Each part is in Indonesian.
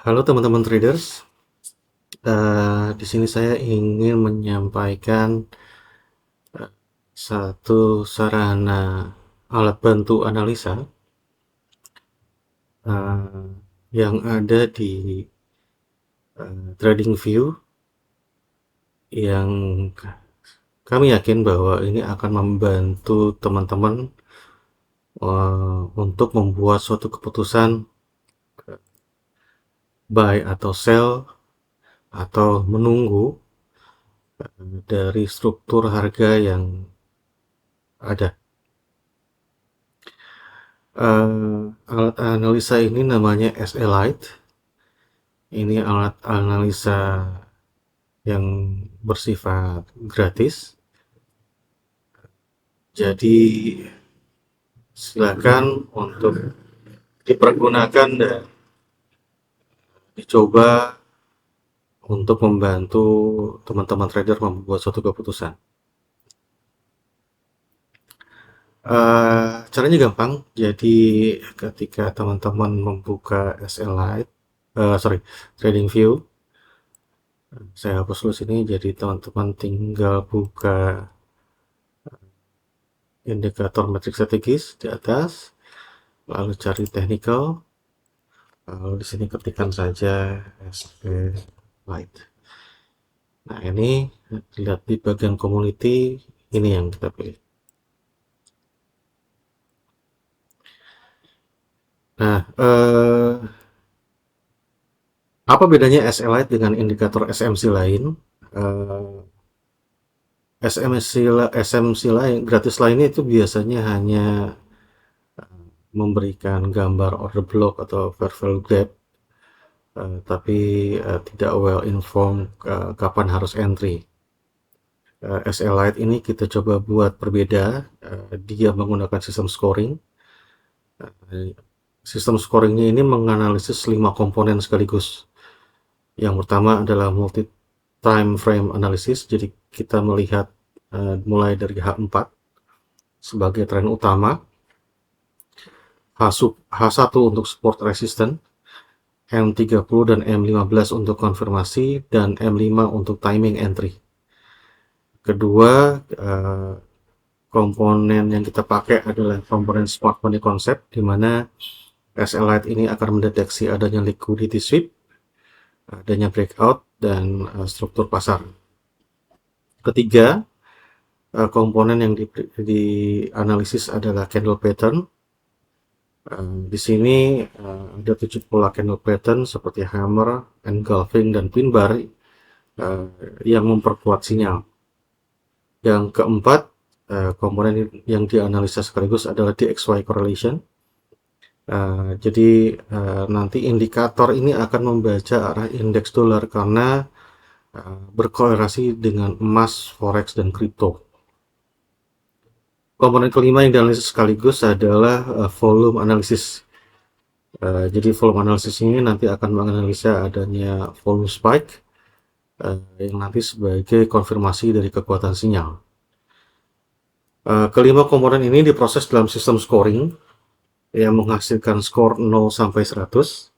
Halo teman-teman traders, di sini saya ingin menyampaikan eh, satu sarana alat bantu analisa eh, yang ada di TradingView yang kami yakin bahwa ini akan membantu teman-teman untuk membuat suatu keputusan buy atau sell atau menunggu dari struktur harga yang ada. Alat analisa ini namanya SLite. Ini alat analisa yang bersifat gratis. Jadi silakan untuk dipergunakan dan dicoba untuk membantu teman-teman trader membuat suatu keputusan. Caranya gampang. Jadi ketika teman-teman membuka SLite, TradingView, saya hapus dulu sini. Jadi teman-teman tinggal buka indikator metrik strategis di atas, lalu cari technical, lalu di sini ketikkan saja SLite. Nah, ini lihat di bagian community, ini yang kita pilih. Nah, apa bedanya SLite dengan indikator SMC lain? SMC lain, gratis lainnya itu biasanya hanya memberikan gambar order block atau fair value gap, tapi tidak well informed kapan harus entry. SLite ini kita coba buat berbeda. Dia menggunakan sistem scoring. Sistem scoringnya ini menganalisis 5 komponen sekaligus. Yang pertama adalah multi time frame analysis. Jadi kita melihat mulai dari H4 sebagai tren utama, H1 untuk support resistance, M30 dan M15 untuk konfirmasi, dan M5 untuk timing entry. Kedua, komponen yang kita pakai adalah komponen smart money concept, di mana SLite ini akan mendeteksi adanya liquidity sweep, adanya breakout, dan struktur pasar. Ketiga, komponen yang dianalisis adalah candle pattern. Di sini ada 7 pola candle pattern seperti hammer, engulfing, dan pin bar yang memperkuat sinyal. Yang keempat, komponen yang dianalisa sekaligus adalah DXY correlation. Jadi nanti indikator ini akan membaca arah indeks dolar karena berkorelasi dengan emas, forex, dan kripto. Komponen kelima yang dianalisis sekaligus adalah volume analysis. Jadi volume analysis ini nanti akan menganalisa adanya volume spike yang nanti sebagai konfirmasi dari kekuatan sinyal. Kelima komponen ini diproses dalam sistem scoring yang menghasilkan skor 0 sampai 100.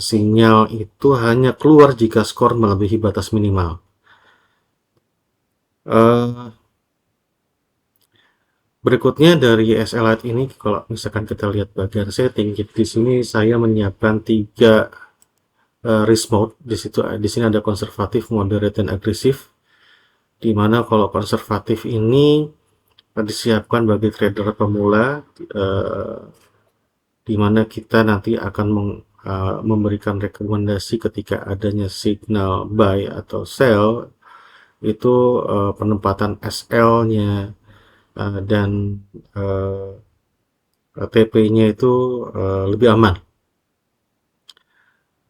Sinyal itu hanya keluar jika skor melebihi batas minimal. Berikutnya dari SLite ini, kalau misalkan kita lihat bagian setting, di sini saya menyiapkan 3 risk mode. Di sini ada konservatif, moderate, dan agresif. Di mana kalau konservatif ini disiapkan bagi trader pemula, di mana kita nanti akan memberikan rekomendasi ketika adanya signal buy atau sell, itu penempatan SL-nya dan TP-nya itu lebih aman.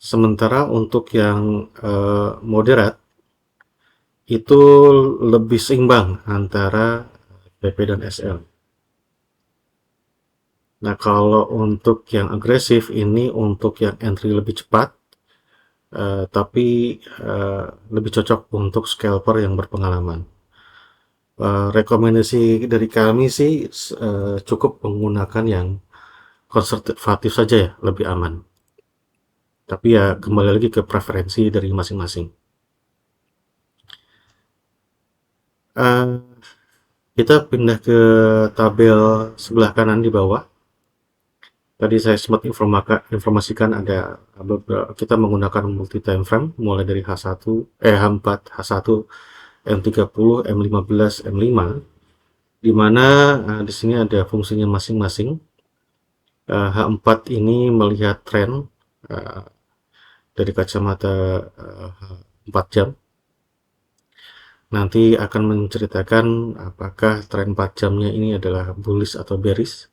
Sementara untuk yang moderate itu lebih seimbang antara TP dan SL. Nah, kalau untuk yang agresif ini untuk yang entry lebih cepat, tapi lebih cocok untuk scalper yang berpengalaman. Rekomendasi dari kami sih cukup menggunakan yang konservatif saja ya, lebih aman. Tapi ya kembali lagi ke preferensi dari masing-masing. Kita pindah ke tabel sebelah kanan di bawah. Tadi saya sempat informasikan ada kita menggunakan multi time frame mulai dari H4, H1, M30, M15, M5, di mana di sini ada fungsinya masing-masing. H4 ini melihat tren dari kacamata 4 jam. Nanti akan menceritakan apakah tren 4 jamnya ini adalah bullish atau bearish.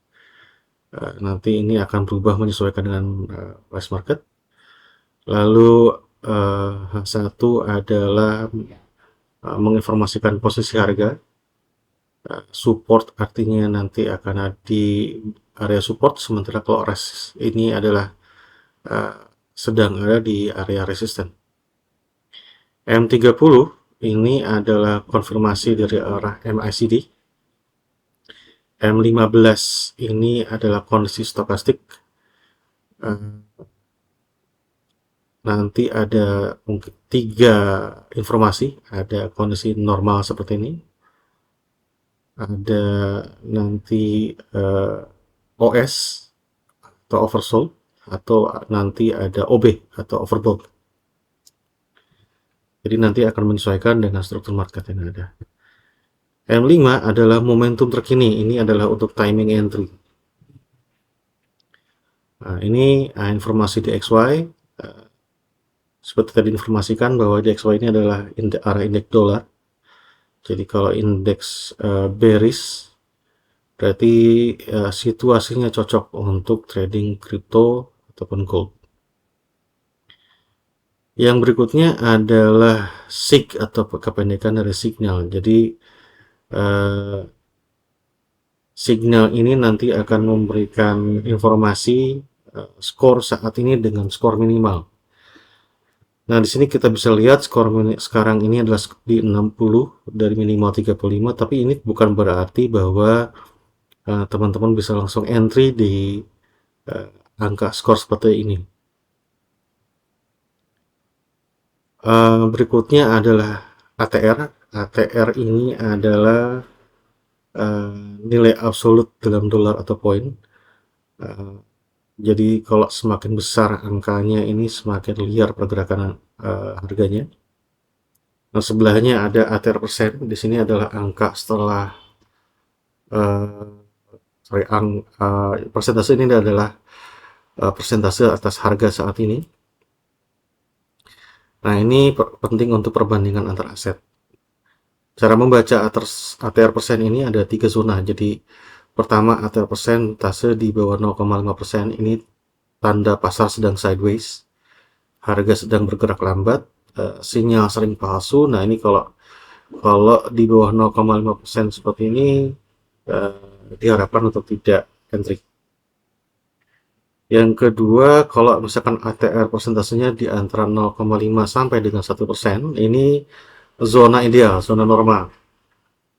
Nanti ini akan berubah menyesuaikan dengan price market. Lalu H1 adalah menginformasikan posisi harga. Support artinya nanti akan ada di area support, sementara kalau resist ini adalah sedang ada di area resisten. M30 ini adalah konfirmasi dari arah MACD. M15 ini adalah kondisi stokastik. Nanti ada mungkin 3 informasi, ada kondisi normal seperti ini, ada nanti OS atau oversold, atau nanti ada OB atau overbought. Jadi nanti akan menyesuaikan dengan struktur market yang ada. M5 adalah momentum terkini, ini adalah untuk timing entry. Nah, ini informasi DXY. Seperti tadi informasikan bahwa DXY ini adalah arah indeks dolar. Jadi kalau indeks bearish, berarti situasinya cocok untuk trading kripto ataupun gold. Yang berikutnya adalah SIG atau kependekan dari signal. Jadi signal ini nanti akan memberikan informasi skor saat ini dengan skor minimal. Nah, di sini kita bisa lihat skor sekarang ini adalah di 60 dari minimal 35, tapi ini bukan berarti bahwa teman-teman bisa langsung entry di angka skor seperti ini. Berikutnya adalah ATR. ATR ini adalah nilai absolut dalam dolar atau poin. Jadi kalau semakin besar angkanya ini semakin liar pergerakan harganya. Nah, sebelahnya ada ATR persen. Di sini adalah angka setelah persentase ini adalah persentase atas harga saat ini. Nah, ini penting untuk perbandingan antar aset. Cara membaca ATR persen ini ada 3 zona. Jadi pertama, ATR persentase di bawah 0,5%, ini tanda pasar sedang sideways, harga sedang bergerak lambat, sinyal sering palsu. Nah, ini kalau di bawah 0,5% seperti ini diharapkan untuk tidak entry. Yang kedua, kalau misalkan ATR persentasenya di antara 0,5 sampai dengan 1%, ini zona ideal, zona normal.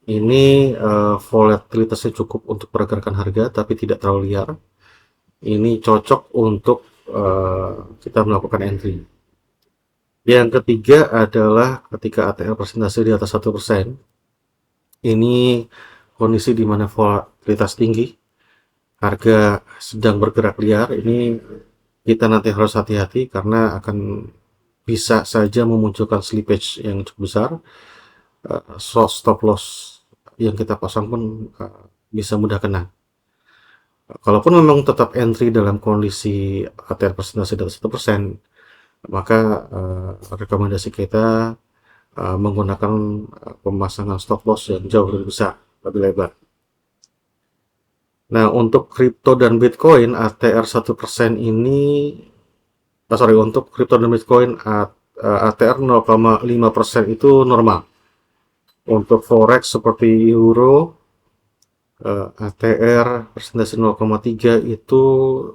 Ini volatilitasnya cukup untuk pergerakan harga, tapi tidak terlalu liar. Ini cocok untuk kita melakukan entry. Yang ketiga adalah ketika ATR persentase di atas 1%, ini kondisi di mana volatilitas tinggi, harga sedang bergerak liar. Ini kita nanti harus hati-hati karena akan bisa saja memunculkan slippage yang cukup besar. Stop loss yang kita pasang pun bisa mudah kena. Kalaupun memang tetap entry dalam kondisi ATR persentase di atas 1%, maka rekomendasi kita menggunakan pemasangan stop loss yang jauh lebih besar, lebih lebar. Nah, untuk kripto dan Bitcoin, ATR 1% ini, untuk kripto dan Bitcoin, ATR 0,5% itu normal. Untuk forex seperti euro, ATR persentase 0,3 itu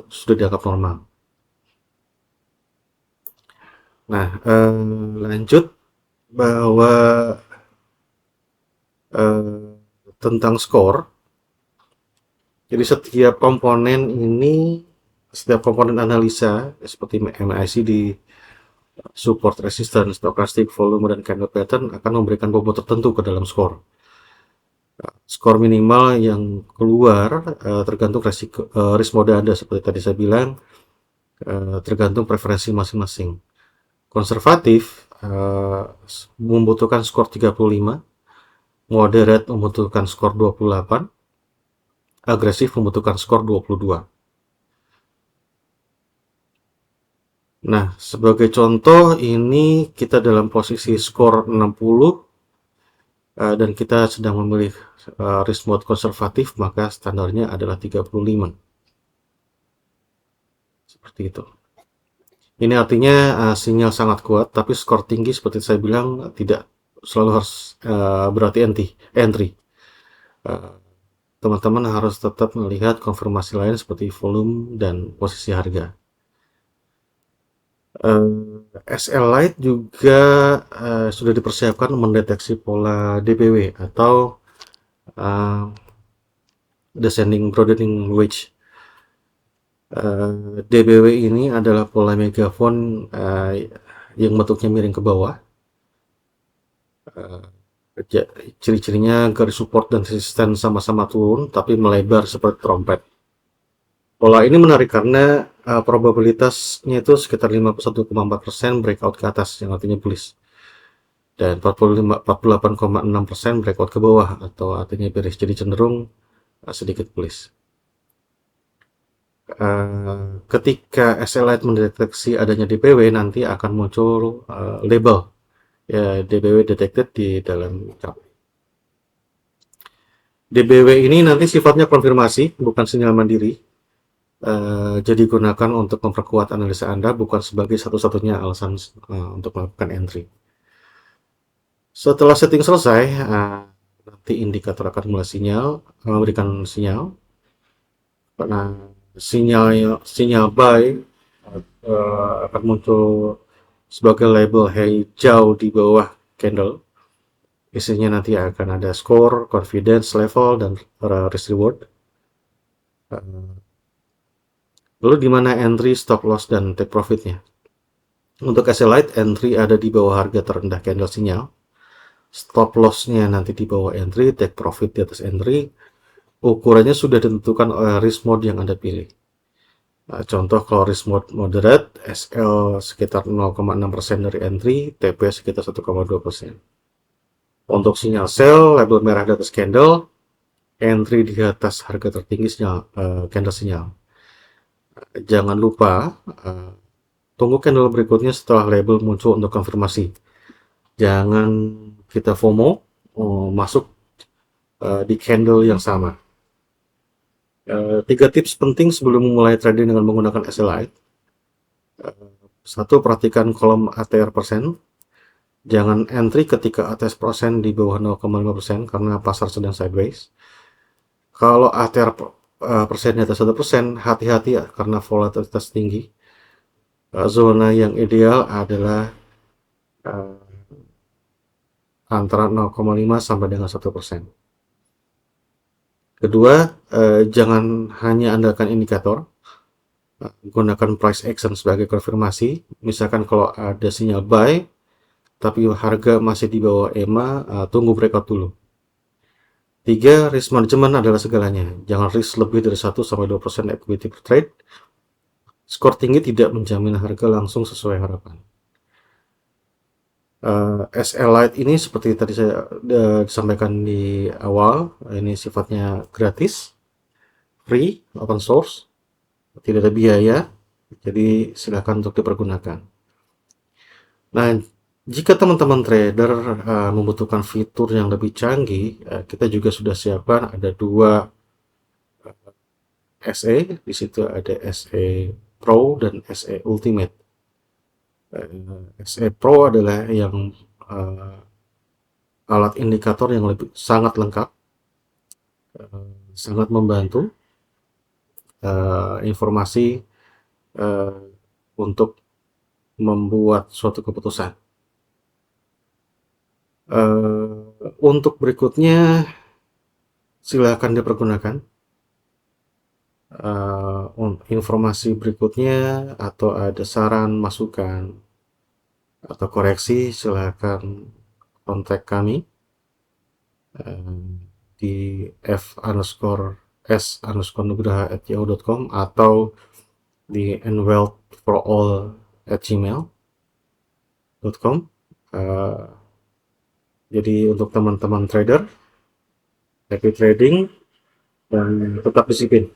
sudah dianggap normal. Nah, lanjut bahwa tentang skor. Jadi setiap komponen ini setiap komponen analisa seperti MACD, support, resistance, stochastic, volume, dan candle pattern akan memberikan bobot tertentu ke dalam skor. Skor minimal yang keluar tergantung risk mode Anda, seperti tadi saya bilang, tergantung preferensi masing-masing. Konservatif membutuhkan skor 35, moderate membutuhkan skor 28, agresif membutuhkan skor 22. Nah, sebagai contoh ini kita dalam posisi skor 60 dan kita sedang memilih risk mode konservatif, maka standarnya adalah 35. Seperti itu. Ini artinya sinyal sangat kuat, tapi skor tinggi seperti saya bilang tidak selalu harus berarti entry. Teman-teman harus tetap melihat konfirmasi lain seperti volume dan posisi harga. SL Light juga sudah dipersiapkan mendeteksi pola DBW atau descending broadening wedge. DBW ini adalah pola megafon yang bentuknya miring ke bawah. Ciri-cirinya garis support dan resisten sama-sama turun tapi melebar seperti trompet. Pola ini menarik karena probabilitasnya itu sekitar 51,4% breakout ke atas, yang artinya bullish, dan 48,6% breakout ke bawah atau artinya bearish, jadi cenderung sedikit bullish. Ketika SL Light mendeteksi adanya DBW, nanti akan muncul label ya, DBW detected di dalam chart. DBW ini nanti sifatnya konfirmasi, bukan sinyal mandiri. Jadi gunakan untuk memperkuat analisa Anda, bukan sebagai satu-satunya alasan untuk melakukan entry. Setelah setting selesai, nanti indikator akan mulai memberikan sinyal. Nah, sinyal buy akan muncul sebagai label hijau di bawah candle. Isinya nanti akan ada score, confidence level, dan risk reward. Lalu di mana entry, stop loss, dan take profitnya? Untuk SL Light, entry ada di bawah harga terendah candle sinyal. Stop loss-nya nanti di bawah entry, take profit di atas entry. Ukurannya sudah ditentukan oleh risk mode yang Anda pilih. Contoh, kalau risk mode moderate, SL sekitar 0,6% dari entry, TP sekitar 1,2%. Untuk sinyal sell, label merah di atas candle, entry di atas harga tertinggi candle sinyal. Jangan lupa tunggu candle berikutnya setelah label muncul untuk konfirmasi. Jangan kita FOMO masuk di candle yang sama. 3 tips penting sebelum memulai trading dengan menggunakan SL Light. 1. Perhatikan kolom ATR persen. Jangan entry ketika ATR persen di bawah 0,5% karena pasar sedang sideways. Kalau ATR persen di atas 1%, hati-hati karena volatilitas tinggi. Zona yang ideal adalah antara 0,5 sampai dengan 1%. Kedua, jangan hanya andalkan indikator. Gunakan price action sebagai konfirmasi. Misalkan kalau ada sinyal buy tapi harga masih di bawah EMA, tunggu breakout dulu. 3. Risk management adalah segalanya. Jangan risk lebih dari 1-2% equity per trade. Skor tinggi tidak menjamin harga langsung sesuai harapan. SL Light ini seperti tadi saya disampaikan di awal, ini sifatnya gratis, free, open source, tidak ada biaya, jadi silakan untuk dipergunakan. Nah, jika teman-teman trader membutuhkan fitur yang lebih canggih, kita juga sudah siapkan ada 2 SE. Di situ ada SE Pro dan SE Ultimate. SE Pro adalah yang alat indikator yang sangat lengkap, sangat membantu informasi untuk membuat suatu keputusan. Untuk berikutnya silakan dipergunakan. informasi berikutnya atau ada saran, masukan, atau koreksi, silahkan kontak kami di f_s_nugraha@yahoo.com atau di nwealthforall@gmail.com. Jadi untuk teman-teman trader, happy trading dan tetap disiplin.